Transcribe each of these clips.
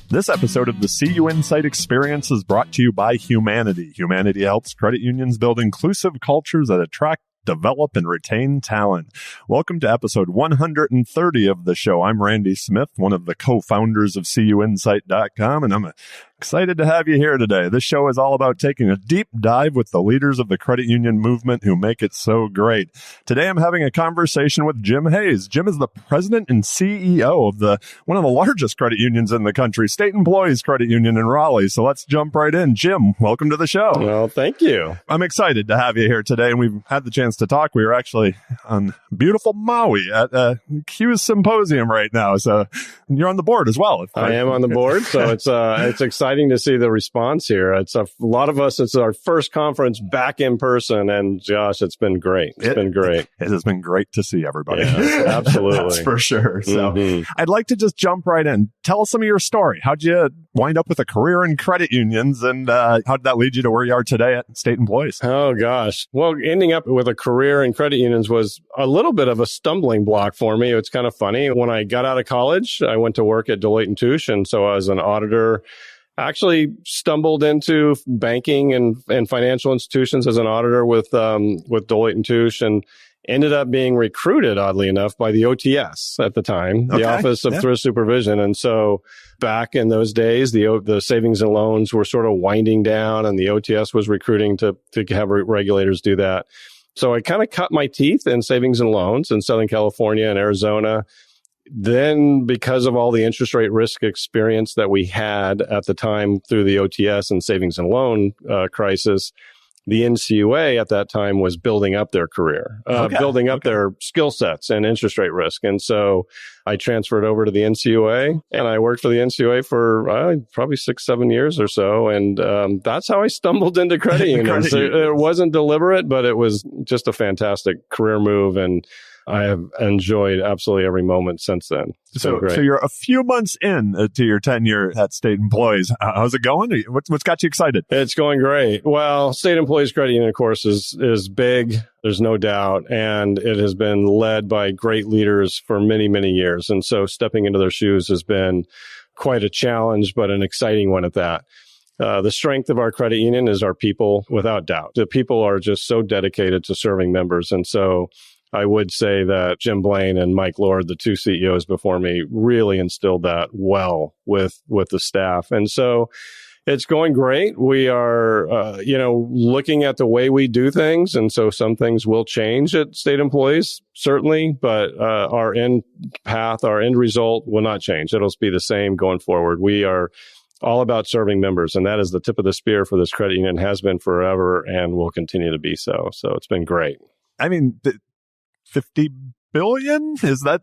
This episode of the CUInsight Experience is brought to you by Humanidei. Humanidei helps credit unions build inclusive cultures that attract, develop, and retain talent. Welcome to episode 130 of the show. I'm Randy Smith, one of the co-founders of CUInsight.com, and I'm excited to have you here today. This show is all about taking a deep dive with the leaders of the credit union movement who make it so great. Today, I'm having a conversation with Jim Hayes. Jim is the president and CEO of one of the largest credit unions in the country, State Employees Credit Union in Raleigh. So let's jump right in. Jim, welcome to the show. Well, thank you. I'm excited to have you here today, and we've had the chance to talk. We were actually on beautiful Maui at CUI's symposium right now. So you're on the board as well. I am on the board, so it's exciting to see the response here. It's a lot of us. It's our first conference back in person, and Josh, it's been great. It's been great. It has been great to see everybody. Yeah, absolutely. That's for sure. So I'd like to just jump right in. Tell us some of your story. How'd you wind up with a career in credit unions, and how did that lead you to where you are today at State Employees? Oh, gosh. Well, ending up with a career in credit unions was a little bit of a stumbling block for me. It's kind of funny. When I got out of college, I went to work at Deloitte & Touche, and so I was an auditor. Actually stumbled into banking and financial institutions as an auditor with Deloitte & Touche, and ended up being recruited, oddly enough, by the OTS at the time, the Office of Thrift Supervision. And so back in those days, the savings and loans were sort of winding down, and the OTS was recruiting to have regulators do that. So I kind of cut my teeth in savings and loans in Southern California and Arizona. Then, because of all the interest rate risk experience that we had at the time through the OTS and savings and loan crisis, the NCUA at that time was building up their career, building up their skill sets and interest rate risk. And so I transferred over to the NCUA, and I worked for the NCUA for probably 6-7 years or so. And that's how I stumbled into credit unions. It wasn't deliberate, but it was just a fantastic career move. And I have enjoyed absolutely every moment since then. So you're a few months in to your tenure at State Employees. How's it going? What's got you excited? It's going great. Well, State Employees Credit Union, of course, is big. There's no doubt. And it has been led by great leaders for many, many years. And so stepping into their shoes has been quite a challenge, but an exciting one at that. The strength of our credit union is our people, without doubt. The people are just so dedicated to serving members. And so I would say that Jim Blaine and Mike Lord, the two CEOs before me, really instilled that well with the staff. And so it's going great. We are, looking at the way we do things. And so some things will change at State Employees, certainly, but our end path, our end result will not change. It'll be the same going forward. We are all about serving members, and that is the tip of the spear for this credit union, has been forever and will continue to be so. So it's been great. I mean, 50 billion? Is that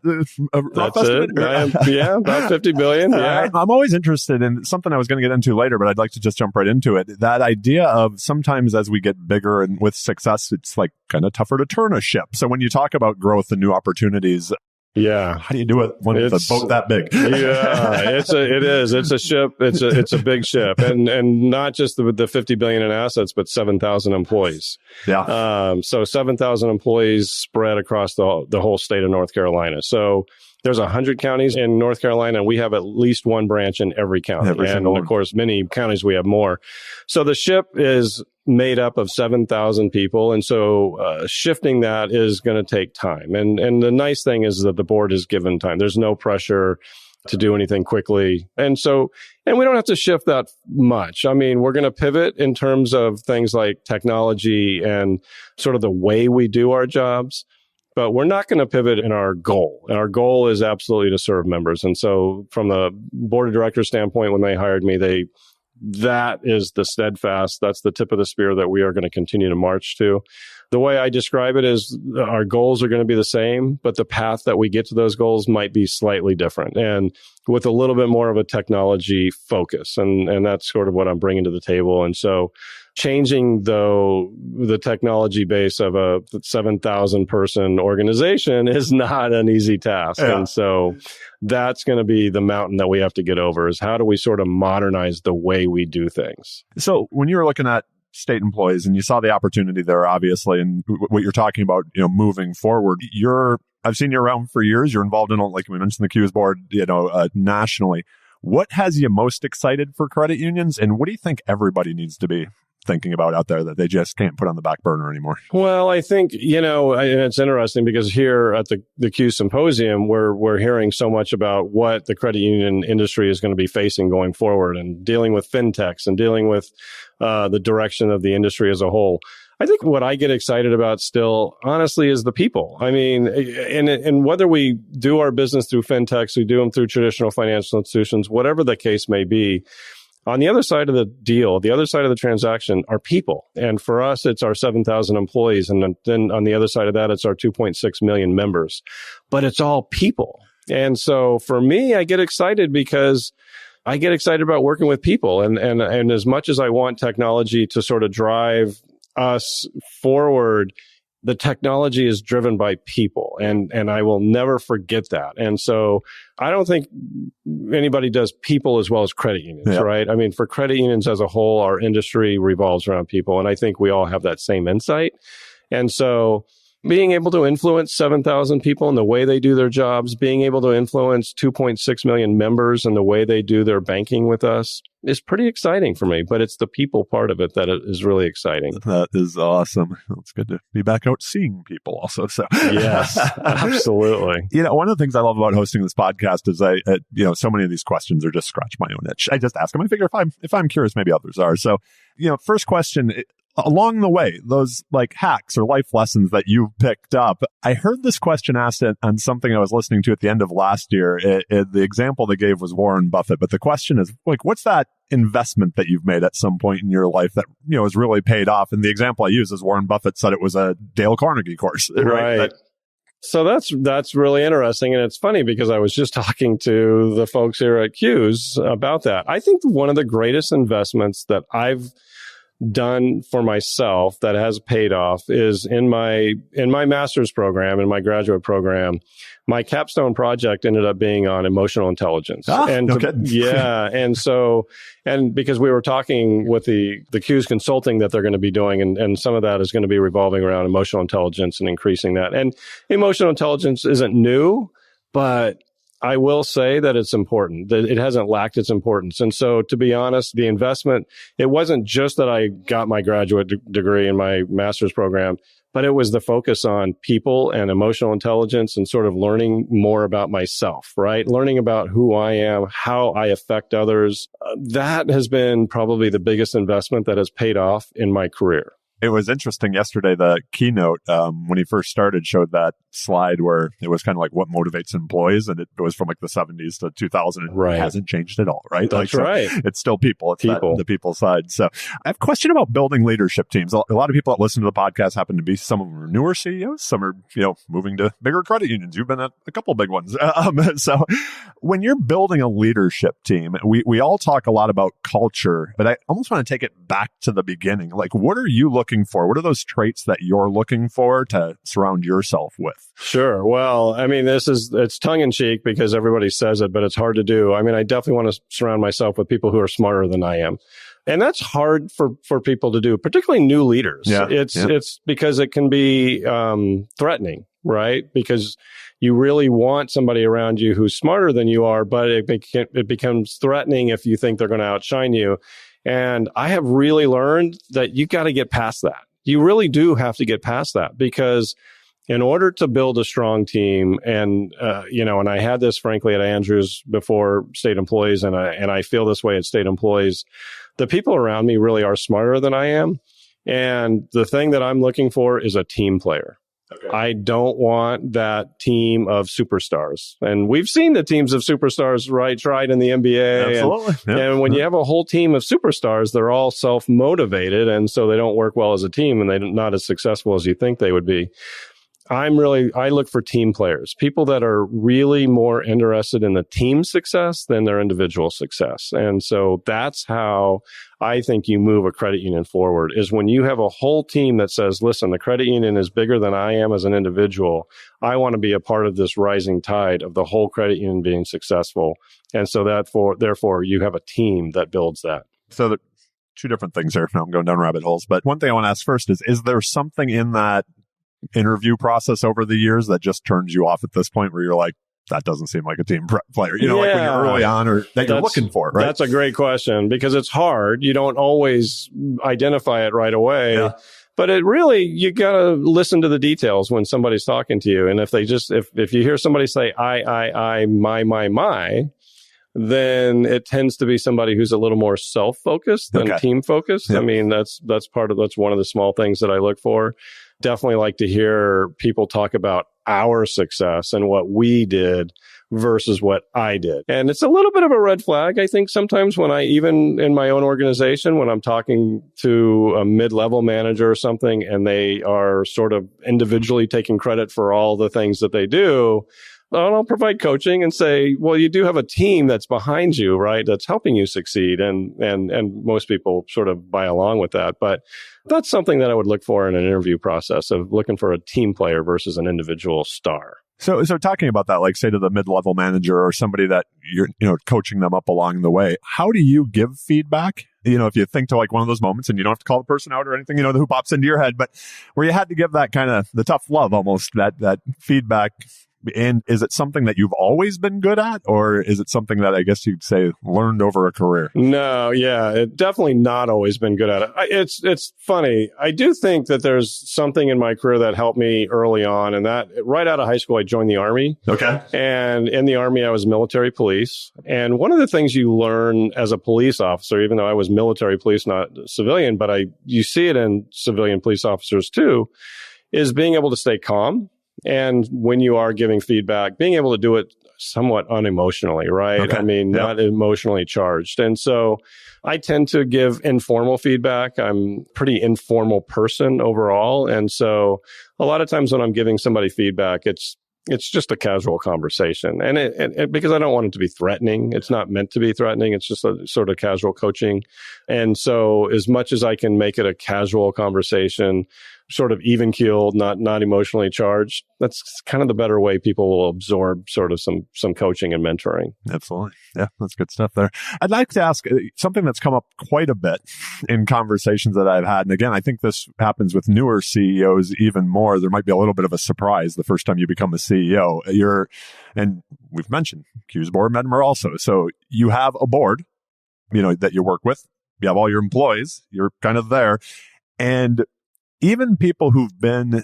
a rough estimate? Yeah, about 50 billion. Yeah. I'm always interested in something I was going to get into later, but I'd like to just jump right into it. That idea of sometimes as we get bigger and with success, it's like kind of tougher to turn a ship. So when you talk about growth and new opportunities, how do you do it when it's a boat that big? It is. It's a ship. It's a big ship, and not just the 50 billion in assets, but 7,000 employees. Yeah. So 7,000 employees spread across the whole state of North Carolina. So there's 100 counties in North Carolina, and we have at least one branch in every county. And of course, many counties we have more. So the ship is made up of 7,000 people. And so shifting that is going to take time. And the nice thing is that the board is given time. There's no pressure to do anything quickly. And we don't have to shift that much. I mean, we're going to pivot in terms of things like technology and sort of the way we do our jobs. But we're not going to pivot in our goal. And our goal is absolutely to serve members. And so from the board of directors standpoint, when they hired me, that is the steadfast, that's the tip of the spear that we are going to continue to march to. The way I describe it is our goals are going to be the same, but the path that we get to those goals might be slightly different and with a little bit more of a technology focus. And that's sort of what I'm bringing to the table. And so changing, though, the technology base of a 7,000 person organization is not an easy task. Yeah. And so that's going to be the mountain that we have to get over, is how do we sort of modernize the way we do things? So when you were looking at State Employees and you saw the opportunity there, obviously, and what you're talking about, moving forward, I've seen you around for years. You're involved in, like we mentioned, the CUI's board, nationally. What has you most excited for credit unions, and what do you think everybody needs to be thinking about out there that they just can't put on the back burner anymore? Well, I think, and it's interesting because here at the CUE Symposium, we're hearing so much about what the credit union industry is going to be facing going forward and dealing with fintechs and dealing with the direction of the industry as a whole. I think what I get excited about still, honestly, is the people. I mean, and whether we do our business through fintechs, we do them through traditional financial institutions, whatever the case may be, on the other side of the deal, the other side of the transaction are people. And for us, it's our 7,000 employees. And then on the other side of that, it's our 2.6 million members. But it's all people. And so for me, I get excited because I get excited about working with people. And as much as I want technology to sort of drive us forward, the technology is driven by people, and I will never forget that. And so I don't think anybody does people as well as credit unions, right? I mean, for credit unions as a whole, our industry revolves around people, and I think we all have that same insight. And so being able to influence 7,000 people in the way they do their jobs, being able to influence 2.6 million members in the way they do their banking with us is pretty exciting for me. But it's the people part of it that is really exciting. That is awesome. It's good to be back out seeing people also. So yes, absolutely. One of the things I love about hosting this podcast is so many of these questions are just scratch my own itch. I just ask them. I figure if I'm curious, maybe others are. So, first question. Along the way, those like hacks or life lessons that you've picked up, I heard this question asked on something I was listening to at the end of last year. The example they gave was Warren Buffett, but the question is like, what's that investment that you've made at some point in your life that, has really paid off? And the example I use is Warren Buffett said it was a Dale Carnegie course, right? So that's really interesting. And it's funny because I was just talking to the folks here at CUES about that. I think one of the greatest investments that I've done for myself that has paid off is in my master's program, in my graduate program, my capstone project ended up being on emotional intelligence. And because we were talking with the CUES consulting that they're going to be doing, and some of that is going to be revolving around emotional intelligence and increasing that. And emotional intelligence isn't new, but I will say that it's important, that it hasn't lacked its importance. And so, to be honest, the investment, it wasn't just that I got my graduate degree in my master's program, but it was the focus on people and emotional intelligence and sort of learning more about myself, right? Learning about who I am, how I affect others. That has been probably the biggest investment that has paid off in my career. It was interesting yesterday, the keynote, when he first started, showed that slide where it was kind of like what motivates employees. And it was from like the 70s to 2000. It hasn't changed at all, right? That's right. It's still people. It's the people side. So I have a question about building leadership teams. A lot of people that listen to the podcast happen to be, some of them are newer CEOs. Some are, moving to bigger credit unions. You've been at a couple of big ones. So when you're building a leadership team, we all talk a lot about culture, but I almost want to take it back to the beginning. Like, what are you looking for? What are those traits that you're looking for to surround yourself with? Sure. Well, I mean, it's tongue in cheek because everybody says it, but it's hard to do. I mean, I definitely want to surround myself with people who are smarter than I am. And that's hard for people to do, particularly new leaders. It's because it can be threatening, right? Because you really want somebody around you who's smarter than you are, but it becomes threatening if you think they're going to outshine you. And I have really learned that you got to get past that. You really do have to get past that, because in order to build a strong team, and I had this frankly at Andrews before state employees, and I feel this way at state employees, the people around me really are smarter than I am. And the thing that I'm looking for is a team player. Okay. I don't want that team of superstars. And we've seen the teams of superstars, right, tried in the NBA. Absolutely. And when you have a whole team of superstars, they're all self-motivated. And so they don't work well as a team, and they're not as successful as you think they would be. I look for team players, people that are really more interested in the team success than their individual success. And so that's how I think you move a credit union forward, is when you have a whole team that says, listen, the credit union is bigger than I am as an individual. I want to be a part of this rising tide of the whole credit union being successful. And so therefore you have a team that builds that. So the two different things here. Now I'm going down rabbit holes, but one thing I want to ask first is there something in that interview process over the years that just turns you off at this point where you're like, that doesn't seem like a team player, like when you're early on or that you're looking for, right? That's a great question because it's hard. You don't always identify it right away. Yeah. But you got to listen to the details when somebody's talking to you. And if if you hear somebody say, I, my, then it tends to be somebody who's a little more self-focused than team-focused. Yep. I mean, that's one of the small things that I look for. Definitely like to hear people talk about our success and what we did versus what I did. And it's a little bit of a red flag, I think, sometimes when even in my own organization, when I'm talking to a mid-level manager or something, and they are sort of individually taking credit for all the things that they do, I'll provide coaching and say, well, you do have a team that's behind you, right? That's helping you succeed. And most people sort of buy along with that. But that's something that I would look for in an interview process of looking for a team player versus an individual star. So talking about that, like say to the mid-level manager or somebody that you're, coaching them up along the way, how do you give feedback? If you think to like one of those moments and you don't have to call the person out or anything, who pops into your head, but where you had to give that kind of the tough love, almost that feedback. And is it something that you've always been good at, or is it something that I guess you'd say learned over a career? No, yeah, it definitely not always been good at it. It's funny. I do think that there's something in my career that helped me early on, and that right out of high school, I joined the Army. Okay. And in the Army, I was military police. And one of the things you learn as a police officer, even though I was military police, not civilian, but you see it in civilian police officers too, is being able to stay calm. And when you are giving feedback, being able to do it somewhat unemotionally, right? Okay. I mean, not emotionally charged. And so I tend to give informal feedback. I'm a pretty informal person overall. And so a lot of times when I'm giving somebody feedback, it's just a casual conversation. And it because I don't want it to be threatening. It's not meant to be threatening. It's just a sort of casual coaching. And so as much as I can make it a casual conversation, sort of even keeled, not emotionally charged, that's kind of the better way people will absorb sort of some coaching and mentoring. Absolutely. Yeah, that's good stuff there. I'd like to ask something that's come up quite a bit in conversations that I've had. And again, I think this happens with newer CEOs even more. There might be a little bit of a surprise the first time you become a CEO. And we've mentioned CU's board member also. So you have a board, that you work with. You have all your employees. You're kind of there. And even people who've been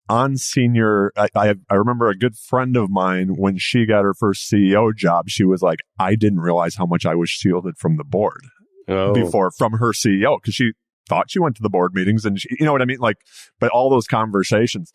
on senior, I remember a good friend of mine, when she got her first CEO job, she was like, I didn't realize how much I was shielded from the board before from her CEO, because she thought she went to the board meetings and you know what I mean? But all those conversations,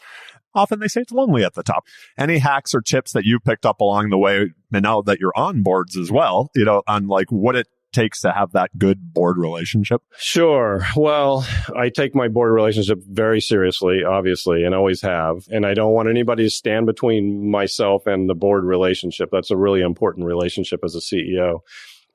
often they say it's lonely at the top. Any hacks or tips that you've picked up along the way, and now that you're on boards as well, on like what it takes to have that good board relationship? Sure. Well, I take my board relationship very seriously, obviously, and always have. And I don't want anybody to stand between myself and the board relationship. That's a really important relationship as a CEO.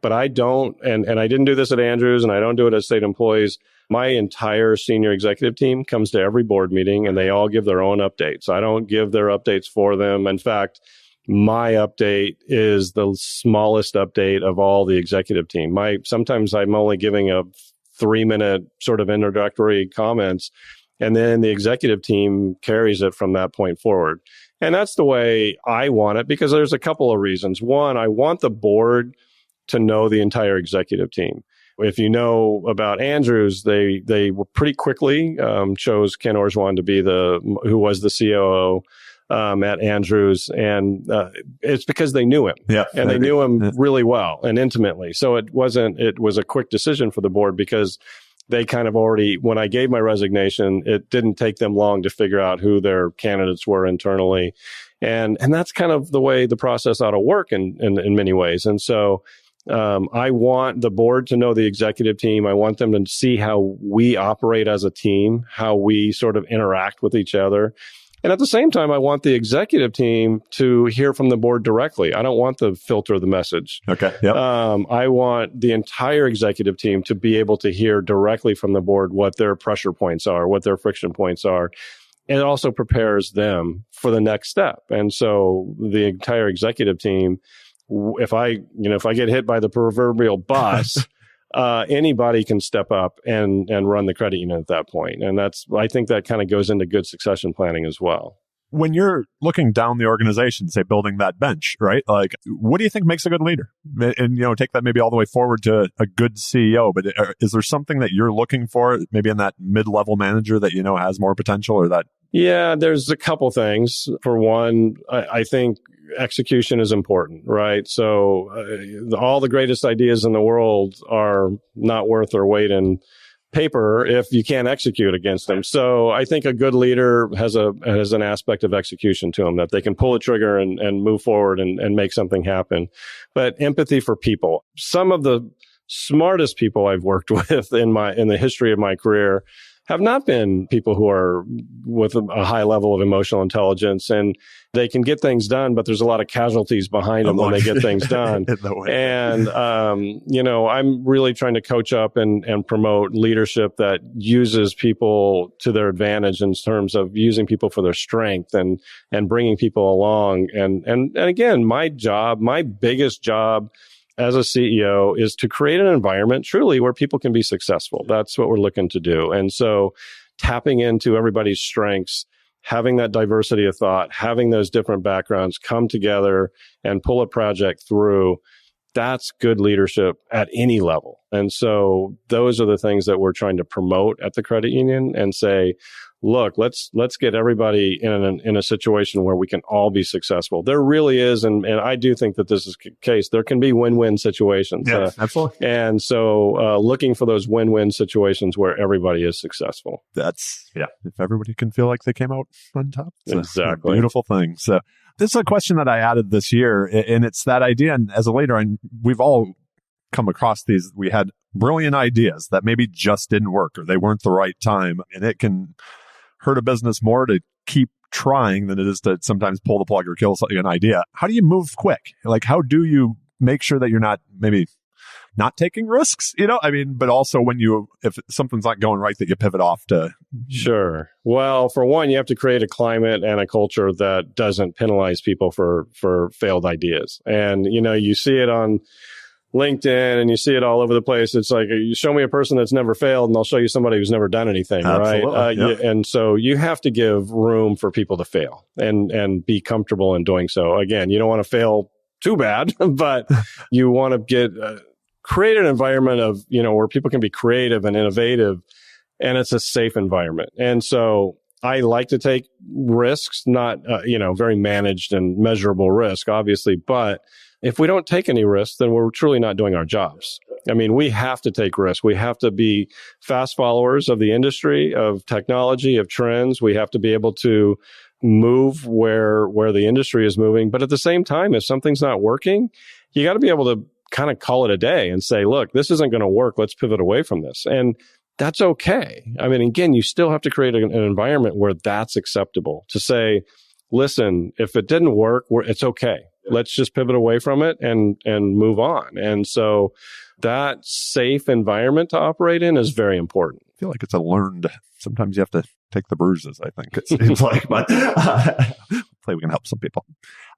But I don't, and I didn't do this at Andrews, and I don't do it as state employees. My entire senior executive team comes to every board meeting, and they all give their own updates. I don't give their updates for them. In fact, my update is the smallest update of all the executive team. Sometimes I'm only giving a 3-minute sort of introductory comments, and then the executive team carries it from that point forward. And that's the way I want it, because there's a couple of reasons. One, I want the board to know the entire executive team. If you know about Andrews, they were pretty quickly chose Ken Orjwan to be who was the COO at Andrews, and it's because they knew him, and they knew him really well and intimately. So it was a quick decision for the board, because they kind of already, when I gave my resignation, it didn't take them long to figure out who their candidates were internally, and that's kind of the way the process ought to work in many ways. And so I want the board to know the executive team. I want them to see how we operate as a team, how we sort of interact with each other. And at the same time, I want the executive team to hear from the board directly. I don't want to filter the message. Okay. Yep. I want the entire executive team to be able to hear directly from the board what their pressure points are, what their friction points are. And it also prepares them for the next step. And so the entire executive team, if I get hit by the proverbial bus, anybody can step up and run the credit union at that point. And I think that kind of goes into good succession planning as well. When you're looking down the organization, say building that bench, right? Like, what do you think makes a good leader? And, take that maybe all the way forward to a good CEO. But is there something that you're looking for, maybe in that mid-level manager that has more potential, or that? Yeah, there's a couple things. For one, I think execution is important, right? So all the greatest ideas in the world are not worth their weight in paper if you can't execute against them. So I think a good leader has an aspect of execution to them, that they can pull a trigger and move forward and make something happen. But empathy for people. Some of the smartest people I've worked with in the history of my career have not been people who are with a high level of emotional intelligence, and they can get things done, but there's a lot of casualties behind them when they get things done. And, I'm really trying to coach up and promote leadership that uses people to their advantage in terms of using people for their strength and bringing people along. And again, my biggest job as a CEO is to create an environment truly where people can be successful. That's what we're looking to do. And so tapping into everybody's strengths, having that diversity of thought, having those different backgrounds come together and pull a project through, that's good leadership at any level. And so those are the things that we're trying to promote at the credit union and say, look, let's get everybody in a situation where we can all be successful. There really is, and I do think that this is the case. There can be win-win situations. Yeah, absolutely. And so looking for those win-win situations where everybody is successful. If everybody can feel like they came out on top. It's a beautiful thing. So this is a question that I added this year, and it's that idea. And as a leader, we've all come across these. We had brilliant ideas that maybe just didn't work, or they weren't the right time, and it can hurt a business more to keep trying than it is to sometimes pull the plug or kill an idea. How do you move quick? Like, how do you make sure that you're not taking risks, but also if something's not going right, that you pivot off to. Sure. Well, for one, you have to create a climate and a culture that doesn't penalize people for failed ideas. And, you see it on LinkedIn and you see it all over the place. It's like, you show me a person that's never failed and I'll show you somebody who's never done anything. Absolutely. Right? And so you have to give room for people to fail and be comfortable in doing so. Again, you don't want to fail too bad, but you want to create an environment of, where people can be creative and innovative, and it's a safe environment. And so I like to take risks, not, very managed and measurable risk, obviously, but if we don't take any risks, then we're truly not doing our jobs. We have to take risks. We have to be fast followers of the industry, of technology, of trends. We have to be able to move where the industry is moving. But at the same time, if something's not working, you got to be able to kind of call it a day and say, look, this isn't going to work. Let's pivot away from this. And that's okay. Again, you still have to create an environment where that's acceptable to say, listen, if it didn't work, it's okay. Let's just pivot away from it and move on. And so that safe environment to operate in is very important. I feel like it's sometimes you have to take the bruises, I think it seems like, but hopefully we can help some people.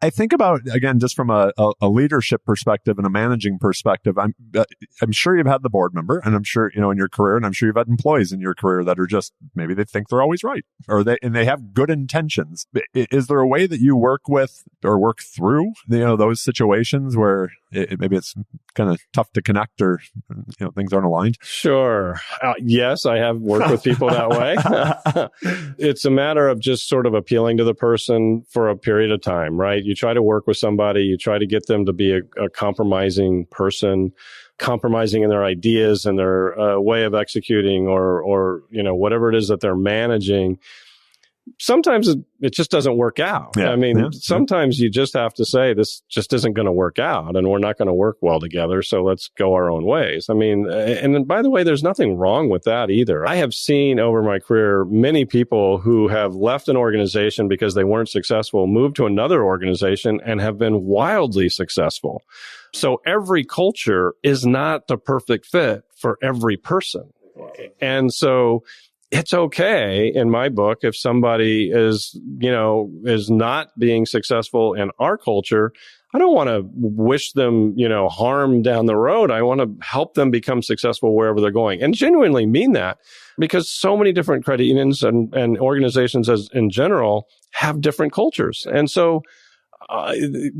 I think about, again, just from a leadership perspective and a managing perspective, I'm sure you've had the board member, and I'm sure, in your career, and I'm sure you've had employees in your career that are just, maybe they think they're always right, or they have good intentions. Is there a way that you work with or work through, those situations where maybe it's kind of tough to connect, or, things aren't aligned? Sure. Yes, I have worked with people that way. It's a matter of just sort of appealing to the person for a period of time, right? You try to work with somebody, you try to get them to be a compromising person, compromising in their ideas and their way of executing, or whatever it is that they're managing. Sometimes it just doesn't work out. Yeah, sometimes you just have to say, this just isn't going to work out, and we're not going to work well together, so let's go our own ways. And by the way, there's nothing wrong with that either. I have seen over my career many people who have left an organization because they weren't successful, moved to another organization, and have been wildly successful. So every culture is not the perfect fit for every person. And so it's okay in my book if somebody is not being successful in our culture. I don't want to wish them, harm down the road. I want to help them become successful wherever they're going, and genuinely mean that, because so many different credit unions and organizations in general have different cultures. And so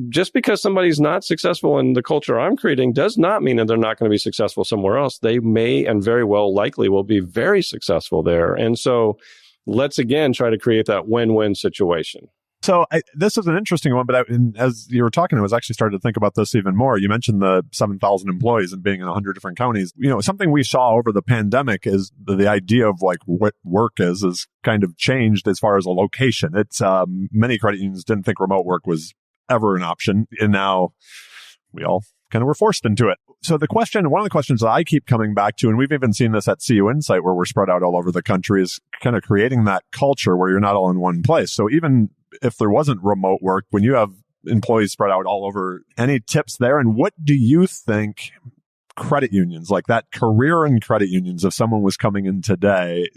just because somebody's not successful in the culture I'm creating does not mean that they're not going to be successful somewhere else. They may and very well likely will be very successful there. And so let's again try to create that win-win situation. So this is an interesting one, but as you were talking, I was actually starting to think about this even more. You mentioned the 7,000 employees and being in 100 different counties. Something we saw over the pandemic is the idea of like what work is kind of changed as far as a location. It's many credit unions didn't think remote work was ever an option, and now we all kind of were forced into it. So one of the questions that I keep coming back to, and we've even seen this at CUInsight where we're spread out all over the country, is kind of creating that culture where you're not all in one place. So even if there wasn't remote work, when you have employees spread out all over, any tips there? And what do you think credit unions, like that career in credit unions, if someone was coming in today,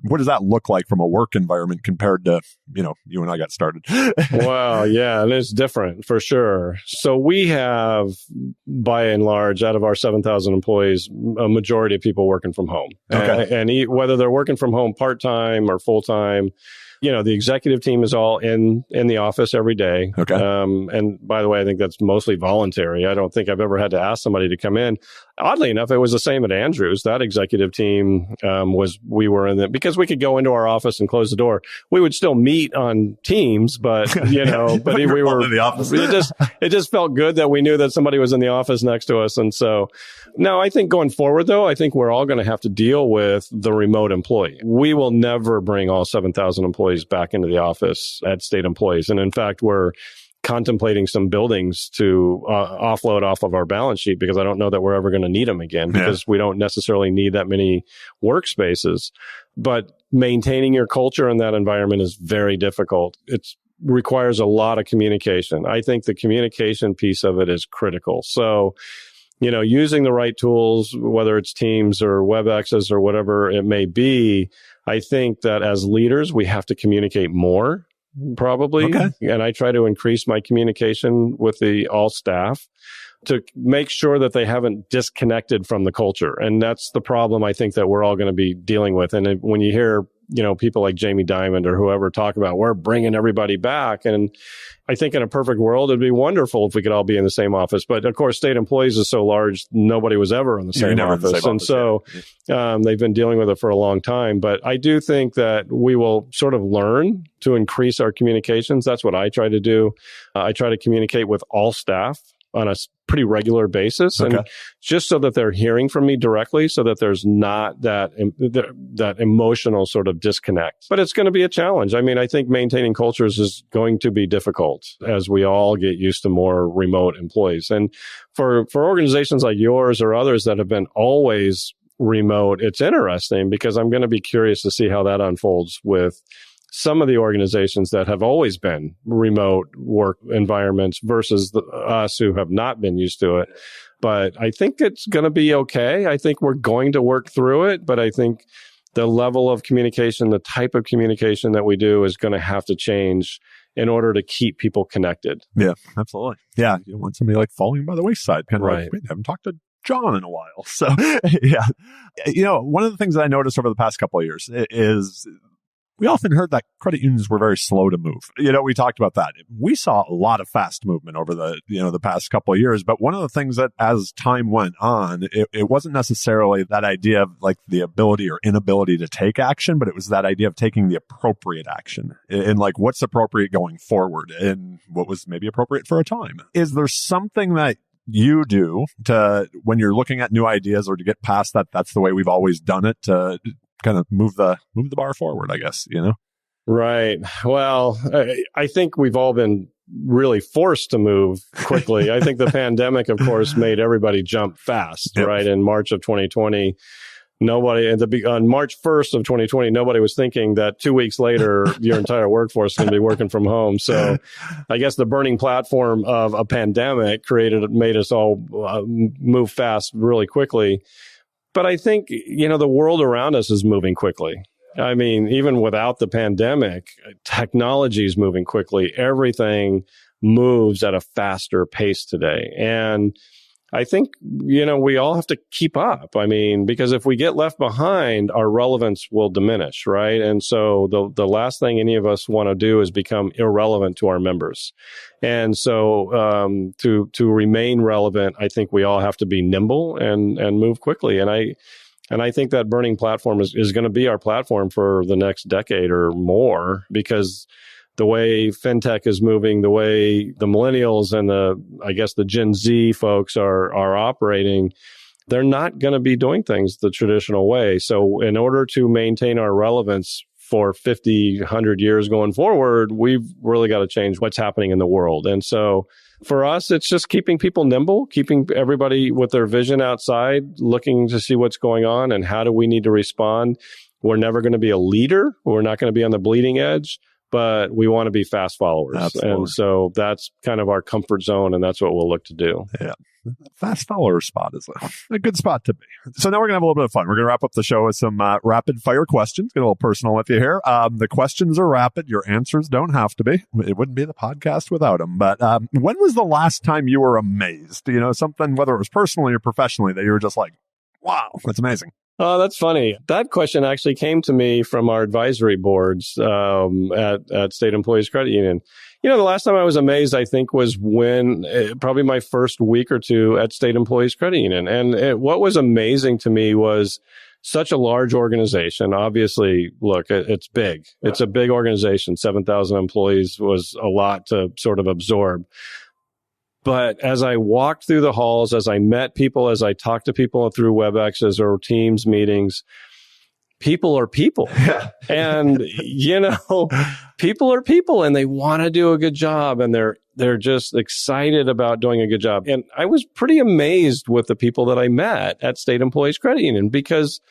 what does that look like from a work environment compared to, you and I got started? Well, yeah, and it's different for sure. So we have, by and large, out of our 7,000 employees, a majority of people working from home. Okay. And whether they're working from home part-time or full-time, the executive team is all in the office every day. Okay. And by the way, I think that's mostly voluntary. I don't think I've ever had to ask somebody to come in. Oddly enough, it was the same at Andrews. That executive team we were in it because we could go into our office and close the door. We would still meet on Teams, but we were in the office. It just felt good that we knew that somebody was in the office next to us. And so now I think going forward, though, I think we're all going to have to deal with the remote employee. We will never bring all 7,000 employees back into the office at state employees. And in fact, we're contemplating some buildings to offload off of our balance sheet because I don't know that we're ever going to need them again because we don't necessarily need that many workspaces. But maintaining your culture in that environment is very difficult. It requires a lot of communication. I think the communication piece of it is critical. So, using the right tools, whether it's Teams or WebExes or whatever it may be, I think that as leaders, we have to communicate more. Probably. Okay. And I try to increase my communication with all staff to make sure that they haven't disconnected from the culture. And that's the problem I think that we're all going to be dealing with. And when you hear, people like Jamie Dimon or whoever talk about we're bringing everybody back. And I think in a perfect world, it'd be wonderful if we could all be in the same office. But of course, state employees is so large, nobody was ever in the same office. And so they've been dealing with it for a long time. But I do think that we will sort of learn to increase our communications. That's what I try to do. I try to communicate with all staff on a pretty regular basis, and just so that they're hearing from me directly, so that there's not that emotional sort of disconnect. But it's going to be a challenge. I mean, I think maintaining cultures is going to be difficult as we all get used to more remote employees. And for organizations like yours or others that have been always remote, it's interesting because I'm going to be curious to see how that unfolds with some of the organizations that have always been remote work environments versus us who have not been used to it. But I think it's going to be okay. I think we're going to work through it. But I think the level of communication, the type of communication that we do is going to have to change in order to keep people connected. Yeah, absolutely. Yeah, you don't want somebody like falling by the wayside. Kind of right. Like, wait, I haven't talked to John in a while. So, yeah. One of the things that I noticed over the past couple of years is we often heard that credit unions were very slow to move. We talked about that. We saw a lot of fast movement over the past couple of years. But one of the things that as time went on, it wasn't necessarily that idea of like the ability or inability to take action, but it was that idea of taking the appropriate action and like what's appropriate going forward and what was maybe appropriate for a time. Is there something that you do to, when you're looking at new ideas or to get past that, that's the way we've always done it, to kind of move the bar forward, I guess, Right. Well, I think we've all been really forced to move quickly. I think the pandemic, of course, made everybody jump fast, right? In March of 2020, on March 1st of 2020, nobody was thinking that 2 weeks later, your entire workforce is going to be working from home. So I guess the burning platform of a pandemic made us all move fast really quickly. But I think, the world around us is moving quickly. I mean, even without the pandemic, technology is moving quickly. Everything moves at a faster pace today. And I think, we all have to keep up. I mean, because if we get left behind, our relevance will diminish, right? And so the last thing any of us want to do is become irrelevant to our members. And so to remain relevant, I think we all have to be nimble and move quickly. And I think that Burning platform is going to be our platform for the next decade or more, because the way fintech is moving, the way the millennials and the Gen Z folks are operating, they're not going to be doing things the traditional way. So in order to maintain our relevance for 50, 100 years going forward, we've really got to change what's happening in the world. And so for us, it's just keeping people nimble, keeping everybody with their vision outside, looking to see what's going on and how do we need to respond. We're never going to be a leader. We're not going to be on the bleeding edge, but we want to be fast followers. Absolutely. And so that's kind of our comfort zone, and that's what we'll look to do. Yeah. Fast follower spot is a good spot to be. So now we're going to have a little bit of fun. We're going to wrap up the show with some rapid fire questions. Get a little personal with you here. The questions are rapid. Your answers don't have to be. It wouldn't be the podcast without them. But when was the last time you were amazed? Something, whether it was personally or professionally, that you were just like, wow, that's amazing. Oh, that's funny. That question actually came to me from our advisory boards at State Employees Credit Union. The last time I was amazed, I think, was when probably my first week or two at State Employees Credit Union. And what was amazing to me was such a large organization. Obviously, look, it's big. It's a big organization. 7,000 employees was a lot to sort of absorb. But as I walked through the halls, as I met people, as I talked to people through WebExes or Teams meetings, people are people. Yeah. And, people are people, and they want to do a good job, and they're just excited about doing a good job. And I was pretty amazed with the people that I met at State Employees Credit Union, because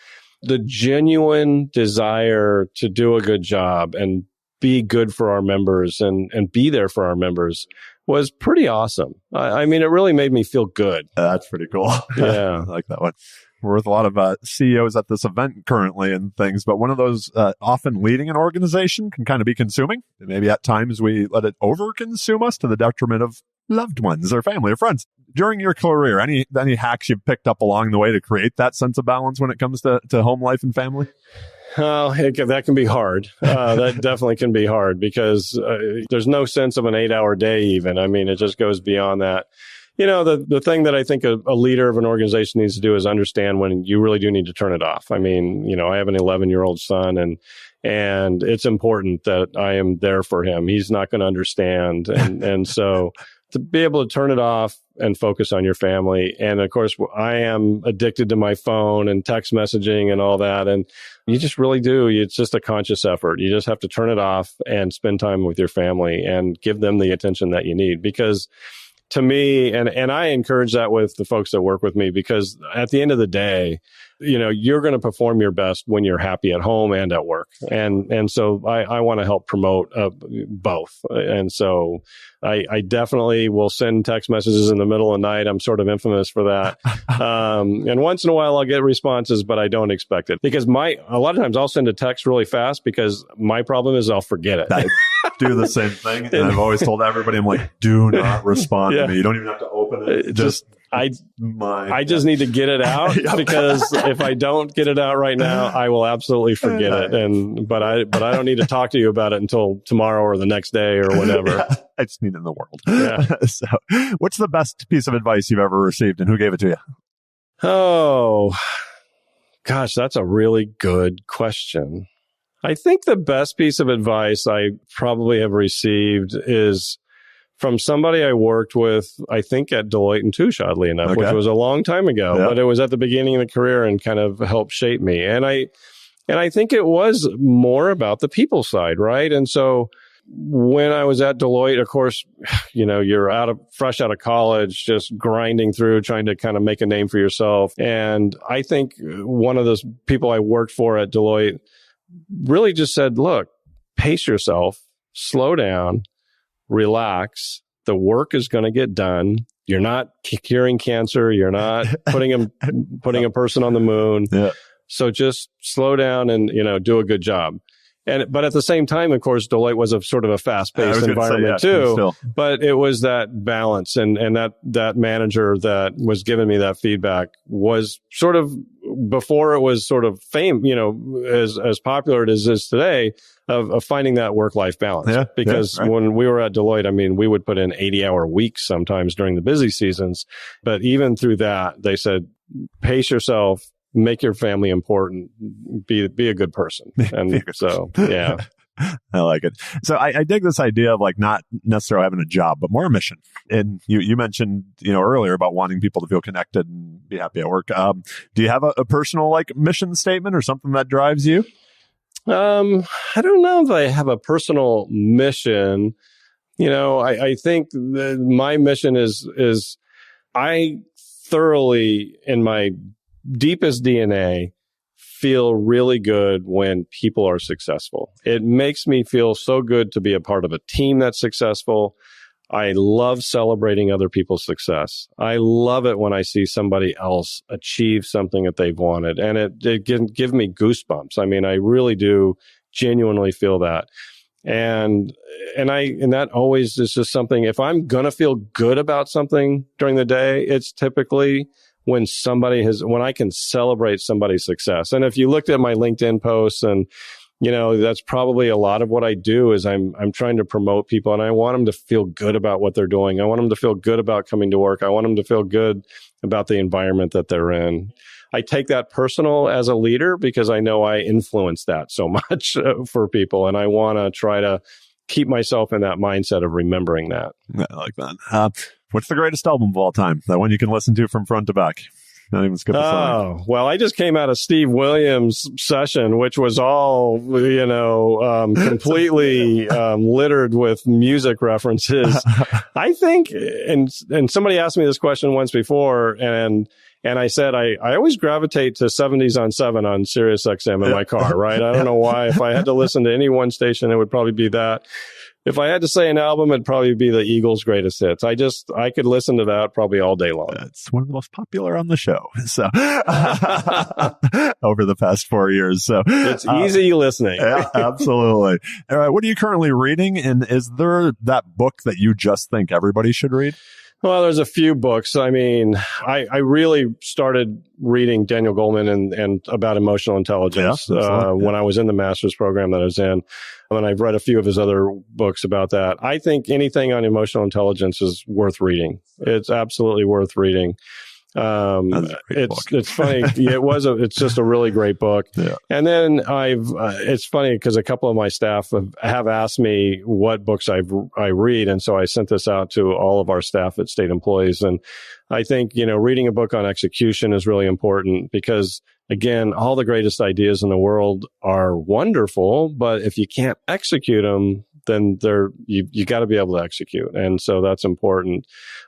the genuine desire to do a good job and be good for our members and be there for our members was pretty awesome. I mean, it really made me feel good. That's pretty cool. Yeah. I like that one. We're with a lot of CEOs at this event currently and things, but one of those often leading an organization can kind of be consuming. Maybe at times we let it over-consume us to the detriment of loved ones or family or friends. During your career, any hacks you've picked up along the way to create that sense of balance when it comes to home life and family? Oh, that can be hard. That definitely can be hard, because there's no sense of an 8-hour day even. I mean, it just goes beyond that. The thing that I think a leader of an organization needs to do is understand when you really do need to turn it off. I mean, I have an 11-year-old son, and it's important that I am there for him. He's not going to understand. And so to be able to turn it off and focus on your family. And of course, I am addicted to my phone and text messaging and all that. And you just really do. It's just a conscious effort. You just have to turn it off and spend time with your family and give them the attention that you need. Because to me, and I encourage that with the folks that work with me, because at the end of the day, you're going to perform your best when you're happy at home and at work. And so I want to help promote both. And so I definitely will send text messages in the middle of the night. I'm sort of infamous for that. And once in a while I'll get responses, but I don't expect it, because a lot of times I'll send a text really fast, because my problem is I'll forget it. I do the same thing. And I've always told everybody, I'm like, do not respond to me. You don't even have to open it. I just need to get it out, because if I don't get it out right now, I will absolutely forget it. But I don't need to talk to you about it until tomorrow or the next day or whatever. Yeah, I just need it in the world. Yeah. So what's the best piece of advice you've ever received, and who gave it to you? Oh, gosh, that's a really good question. I think the best piece of advice I probably have received is from somebody I worked with, I think at Deloitte & Touche, oddly enough, which was a long time ago, but it was at the beginning of the career and kind of helped shape me. And I think it was more about the people side, right? And so when I was at Deloitte, of course, you're fresh out of college, just grinding through, trying to kind of make a name for yourself. And I think one of those people I worked for at Deloitte really just said, look, pace yourself, slow down, relax. The work is going to get done. You're not curing cancer. You're not putting a person on the moon. Yeah. So just slow down and, do a good job. But at the same time, of course, Deloitte was a sort of a fast-paced environment too. But it was that balance, and that manager that was giving me that feedback was sort of, before it was sort of as popular as it is today, of finding that work-life balance. Yeah, because when we were at Deloitte, I mean, we would put in 80-hour weeks sometimes during the busy seasons. But even through that, they said, pace yourself, make your family important, be a good person. And so, yeah. I like it. So I dig this idea of like not necessarily having a job, but more a mission. And you mentioned, earlier about wanting people to feel connected and be happy at work. Do you have a personal like mission statement or something that drives you? I don't know if I have a personal mission. I think my mission is I thoroughly, in my deepest DNA, feel really good when people are successful. It makes me feel so good to be a part of a team that's successful. I love celebrating other people's success. I love it when I see somebody else achieve something that they've wanted, and it give me goosebumps. I mean, I really do genuinely feel that. And that always is just something, if I'm going to feel good about something during the day, it's typically when I can celebrate somebody's success. And if you looked at my LinkedIn posts, and, that's probably a lot of what I do, is I'm trying to promote people, and I want them to feel good about what they're doing. I want them to feel good about coming to work. I want them to feel good about the environment that they're in. I take that personal as a leader because I know I influence that so much for people, and I want to try to keep myself in that mindset of remembering that. I like that. What's the greatest album of all time? That one you can listen to from front to back. Not even skip a song. Oh, well, I just came out of Steve Williams' session, which was all, completely littered with music references. I think, and somebody asked me this question once before, and I said, I always gravitate to 70s on 7 on Sirius XM in my car, right? I don't know why. If I had to listen to any one station, it would probably be that. If I had to say an album, it'd probably be the Eagles' greatest hits. I could listen to that probably all day long. It's one of the most popular on the show. So over the past 4 years. So it's easy listening. Yeah, absolutely. All right. What are you currently reading? And is there that book that you just think everybody should read? Well, there's a few books. I mean, I really started reading Daniel Goleman and about emotional intelligence when I was in the master's program that I was in. And I've read a few of his other books about that. I think anything on emotional intelligence is worth reading. It's absolutely worth reading. It's funny. It's just a really great book. Yeah. And then it's funny because a couple of my staff have asked me what books I read. And so I sent this out to all of our staff at State Employees. And I think, reading a book on execution is really important because, again, all the greatest ideas in the world are wonderful, but if you can't execute them, then you got to be able to execute. And so that's important.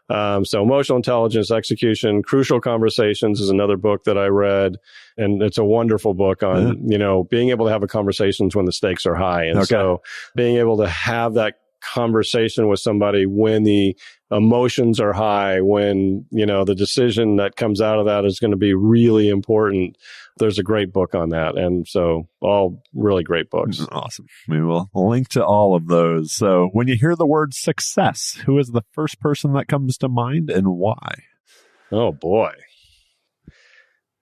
So Emotional Intelligence, Execution, Crucial Conversations is another book that I read. And it's a wonderful book on, being able to have a conversations when the stakes are high. And so being able to have that conversation with somebody when the emotions are high, when, the decision that comes out of that is going to be really important. There's a great book on that. And so all really great books. Awesome. We will link to all of those. So when you hear the word success, who is the first person that comes to mind and why? Oh, boy.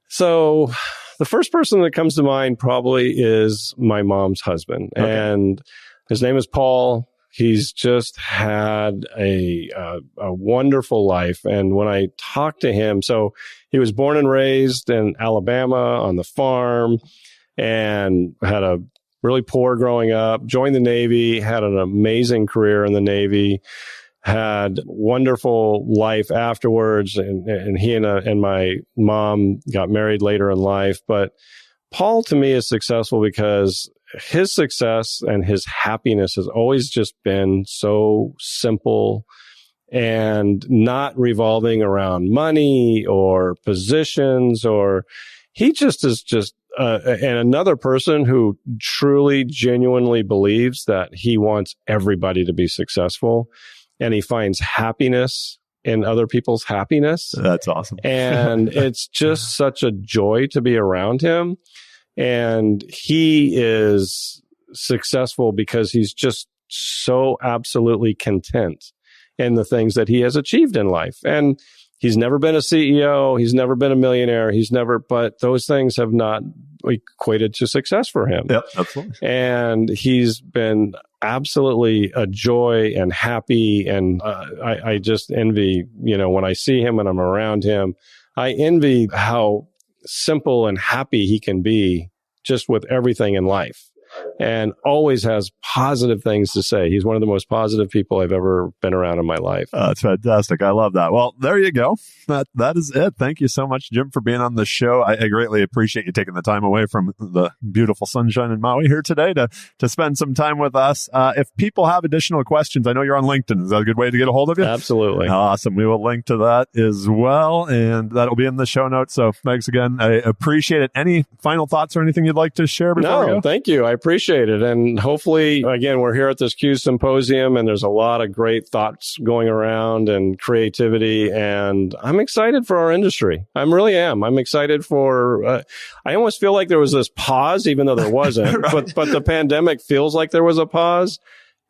So the first person that comes to mind probably is my mom's husband. Okay. And his name is Paul. He's just had a wonderful life. And when I talked to him, so he was born and raised in Alabama on the farm and had a really poor growing up, joined the Navy, had an amazing career in the Navy, had wonderful life afterwards. And he and my mom got married later in life. But Paul, to me, is successful because his success and his happiness has always just been so simple and not revolving around money or positions, or he just is and another person who truly, genuinely believes that he wants everybody to be successful, and he finds happiness in other people's happiness. That's awesome. And it's just such a joy to be around him. And he is successful because he's just so absolutely content in the things that he has achieved in life. And he's never been a CEO. He's never been a millionaire. But those things have not equated to success for him. Yep, absolutely. And he's been absolutely a joy and happy. And I just envy, when I see him and I'm around him, I envy how simple and happy he can be just with everything in life. And always has positive things to say. He's one of the most positive people I've ever been around in my life. That's fantastic. I love that. Well, there you go. That is it. Thank you so much, Jim, for being on the show. I greatly appreciate you taking the time away from the beautiful sunshine in Maui here today to spend some time with us. If people have additional questions, I know you're on LinkedIn. Is that a good way to get a hold of you? Absolutely. Awesome. We will link to that as well, and that'll be in the show notes. So thanks again. I appreciate it. Any final thoughts or anything you'd like to share before we go? No, thank you. I appreciate it. And hopefully, again, we're here at this CUIs Symposium, and there's a lot of great thoughts going around and creativity. And I'm excited for our industry. I really am. I'm excited for, I almost feel like there was this pause, even though there wasn't. Right. But the pandemic feels like there was a pause.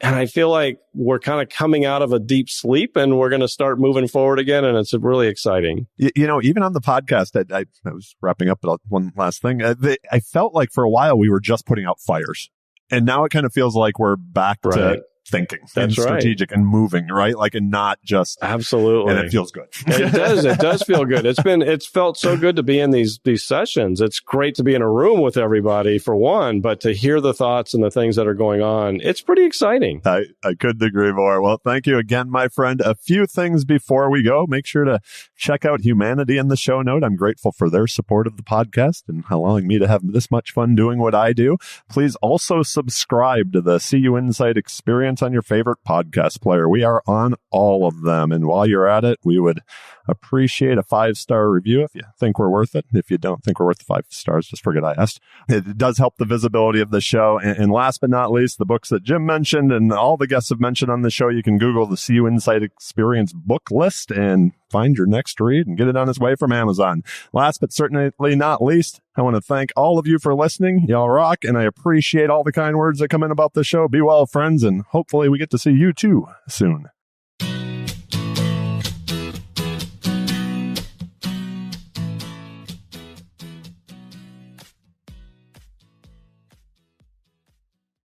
And I feel like we're kind of coming out of a deep sleep and we're going to start moving forward again. And it's really exciting. Even on the podcast, I was wrapping up one last thing. I felt like for a while we were just putting out fires. And now it kind of feels like we're back to thinking and strategic and moving, right? And not just absolutely. And it feels good. It does feel good. It's felt so good to be in these sessions. It's great to be in a room with everybody for one, but to hear the thoughts and the things that are going on, it's pretty exciting. I couldn't agree more. Well, thank you again, my friend. A few things before we go. Make sure to check out Humanidei in the show note. I'm grateful for their support of the podcast and allowing me to have this much fun doing what I do. Please also subscribe to the CUInsight Experience on your favorite podcast player. We are on all of them. And while you're at it, we would appreciate a 5-star review if you think we're worth it. If you don't think we're worth the 5 stars, just forget I asked. It does help the visibility of the show. And last but not least, the books that Jim mentioned and all the guests have mentioned on the show, you can Google the CUInsight Experience book list and find your next read and get it on its way from Amazon. Last but certainly not least, I want to thank all of you for listening. Y'all rock, and I appreciate all the kind words that come in about the show. Be well, friends, and hopefully we get to see you too soon.